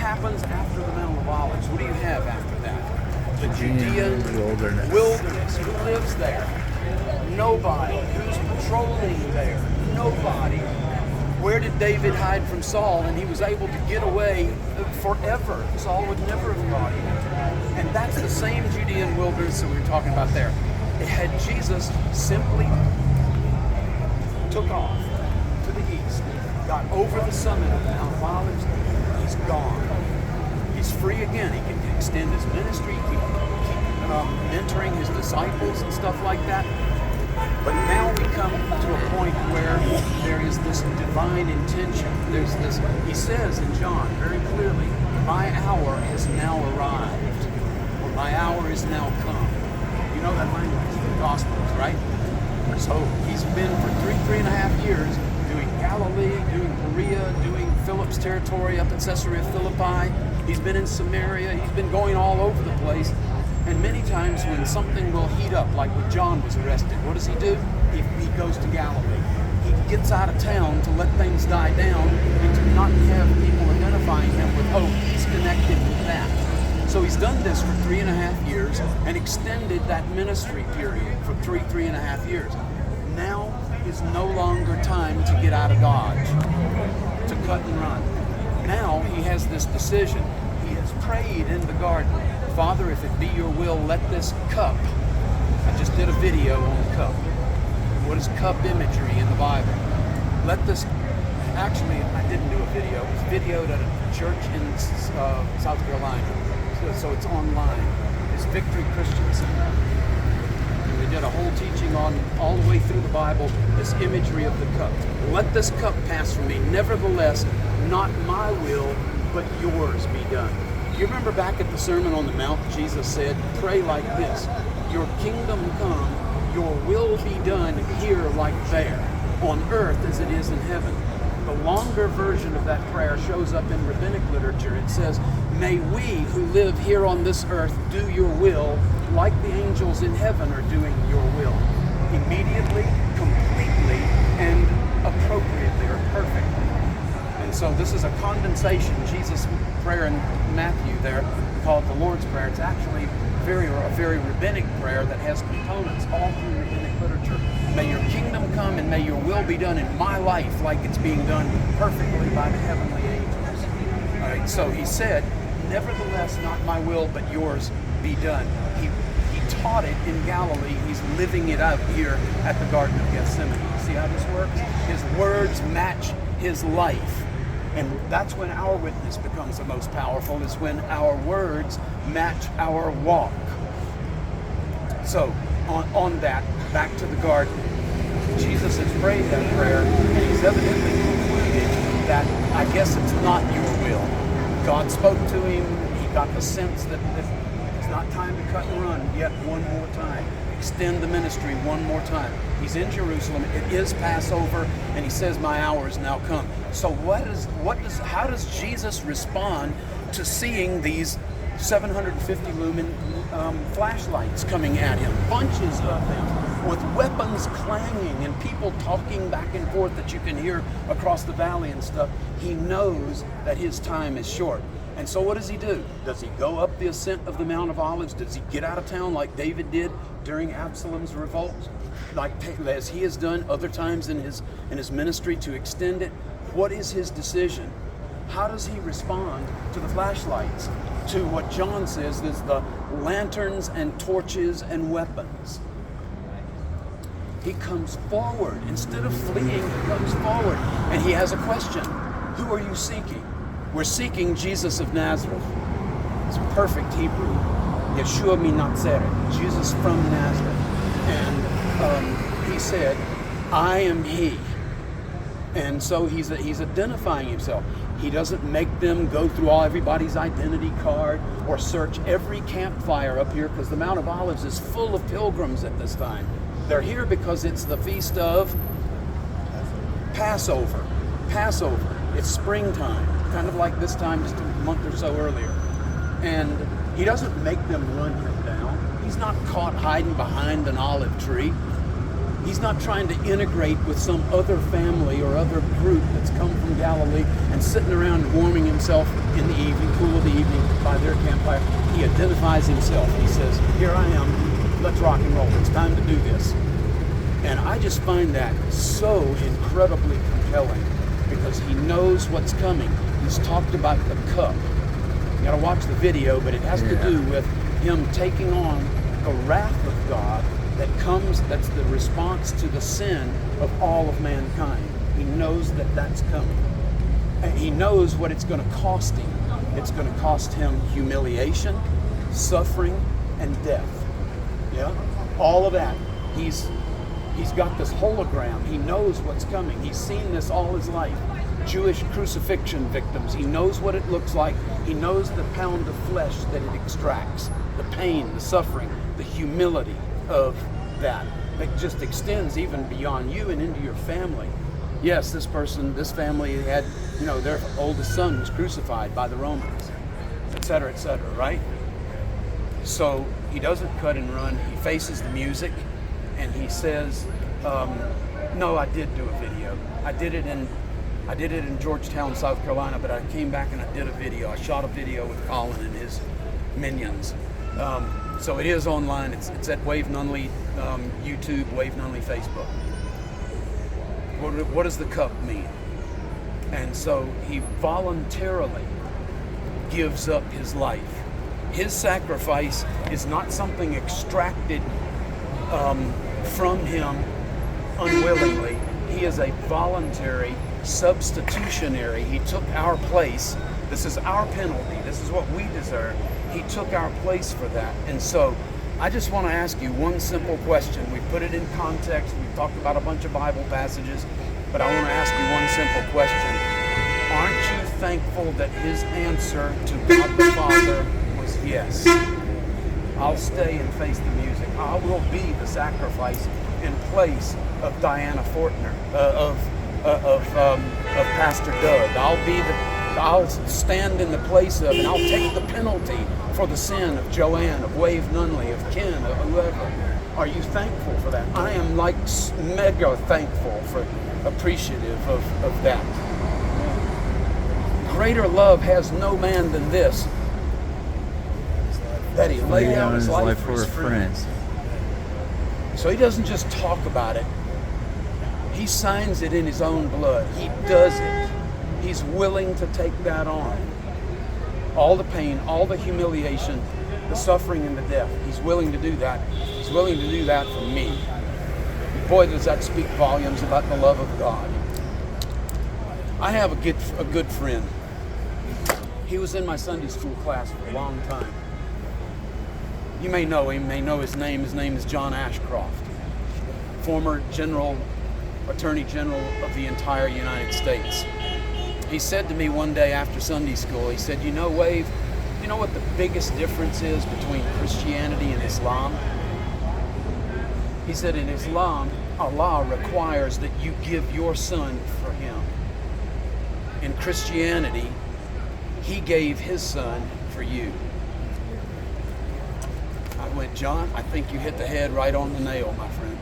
happens after the Mount of Olives? What do you have after that? The Judean Judean wilderness. Who lives there? Nobody. Who's patrolling there? Nobody. Where did David hide from Saul? And he was able to get away forever. Saul would never have caught him. And that's the same Judean wilderness that we were talking about there. It had Jesus simply took off to the east, got over the summit of the Mount of Olives, he's gone. He's free again. He can extend his ministry, keep mentoring his disciples and stuff like that. But now we come to a point where there is this divine intention. There's this, he says in John very clearly, my hour has now arrived, or my hour is now come. You know that language, the Gospels, right? So he's been for three and a half years doing Galilee, doing Perea, doing Philip's territory up in Caesarea Philippi. He's been in Samaria. He's been going all over the place. And many times when something will heat up, like when John was arrested, what does he do? He goes to Galilee. He gets out of town to let things die down and to not have people identifying him with, oh, he's connected with that. So he's done this for 3.5 years and extended that ministry period for three and a half years. Now is no longer time to get out of Dodge, to cut and run. Now he has this decision. He has prayed in the garden, Father, if it be your will, let this cup, I just did a video on the cup. What is cup imagery in the Bible? Let this, actually I didn't do a video, it was videoed at a church in South Carolina. So it's online. It's Victory Christian Center. And they did a whole teaching on all the way through the Bible, this imagery of the cup. Let this cup pass from me. Nevertheless, not my will, but yours be done. You remember back at the Sermon on the Mount, Jesus said, pray like this, your kingdom come, your will be done here like there, on earth as it is in heaven. The longer version of that prayer shows up in rabbinic literature. It says, may we who live here on this earth do your will like the angels in heaven are doing your will. Immediately, completely, and appropriately or perfectly. And so this is a condensation. Jesus' prayer in Matthew there, we call it the Lord's Prayer. It's actually a very rabbinic prayer that has components all through rabbinic literature. May your kingdom come and may your will be done in my life like it's being done perfectly by the heavenly angels. All right, so he said, nevertheless, not my will, but yours be done. He taught it in Galilee. He's living it out here at the Garden of Gethsemane. See how this works? His words match his life. And that's when our witness becomes the most powerful, is when our words match our walk. So, on that, back to the garden. Jesus has prayed that prayer, and he's evidently concluded that, I guess it's not your will. God spoke to him. He got the sense that it's not time to cut and run yet one more time. Extend the ministry one more time. He's in Jerusalem. It is Passover, and he says, my hour is now come. So how does Jesus respond to seeing these 750 lumen flashlights coming at him, bunches of them, with weapons clanging and people talking back and forth that you can hear across the valley and stuff? He knows that his time is short. And so what does he do? Does he go up the ascent of the Mount of Olives? Does he get out of town like David did during Absalom's revolt, like as he has done other times in his ministry to extend it? What is his decision? How does he respond to the flashlights, to what John says is the lanterns and torches and weapons? He comes forward. Instead of fleeing, he comes forward. And he has a question. Who are you seeking? We're seeking Jesus of Nazareth. It's perfect Hebrew. Yeshua min Nazareth, Jesus from Nazareth. And he said, I am he. And so he's identifying himself. He doesn't make them go through everybody's identity card or search every campfire up here, because the Mount of Olives is full of pilgrims at this time. They're here because it's the feast of Passover. It's springtime, kind of like this time just a month or so earlier. And he doesn't make them run him down. He's not caught hiding behind an olive tree. He's not trying to integrate with some other family or other group that's come from Galilee and sitting around warming himself in the evening, cool of the evening by their campfire. He identifies himself. He says, here I am, let's rock and roll. It's time to do this. And I just find that so incredibly compelling because he knows what's coming. He's talked about the cup. You gotta watch the video, but it has to do with him taking on the wrath of God that comes, that's the response to the sin of all of mankind. He knows that that's coming. And he knows what it's going to cost him. It's going to cost him humiliation, suffering, and death. Yeah? All of that. He's got this hologram. He knows what's coming. He's seen this all his life. Jewish crucifixion victims. He knows what it looks like. He knows the pound of flesh that it extracts. The pain, the suffering, the humility of that just extends even beyond you and into your family. Yes, this family had, their oldest son was crucified by the Romans, et cetera, right? So he doesn't cut and run. He faces the music and he says, no, I did do a video. I did it in Georgetown, South Carolina, but I came back and I did a video. I shot a video with Colin and his minions. So it is online. It's at Wave Nunnally YouTube, Wave Nunnally Facebook. What does the cup mean? And so he voluntarily gives up his life. His sacrifice is not something extracted from him unwillingly. He is a voluntary, substitutionary. He took our place. This is our penalty. This is what we deserve. He took our place for that. And so I just want to ask you one simple question. We put it in context. We've talked about a bunch of Bible passages, but I want to ask you one simple question. Aren't you thankful that his answer to God the Father was yes? I'll stay and face the music. I will be the sacrifice in place of Diana Fortner, of Pastor Doug. I'll stand in the place of, and I'll take the penalty for the sin of Joanne, of Wave Nunnally, of Ken, of whoever. Are you thankful for that? I am mega thankful appreciative of that. Greater love has no man than this, that he laid down his life for his friends. So he doesn't just talk about it. He signs it in his own blood. He does it. He's willing to take that on. All the pain, all the humiliation, the suffering and the death. He's willing to do that. He's willing to do that for me. Boy, does that speak volumes about the love of God. I have a good friend. He was in my Sunday school class for a long time. You may know him, may know his name. His name is John Ashcroft, former Attorney General of the entire United States. He said to me one day after Sunday school, he said, Wave, you know what the biggest difference is between Christianity and Islam? He said, in Islam, Allah requires that you give your son for him. In Christianity, he gave his son for you. I went, John, I think you hit the head right on the nail, my friend.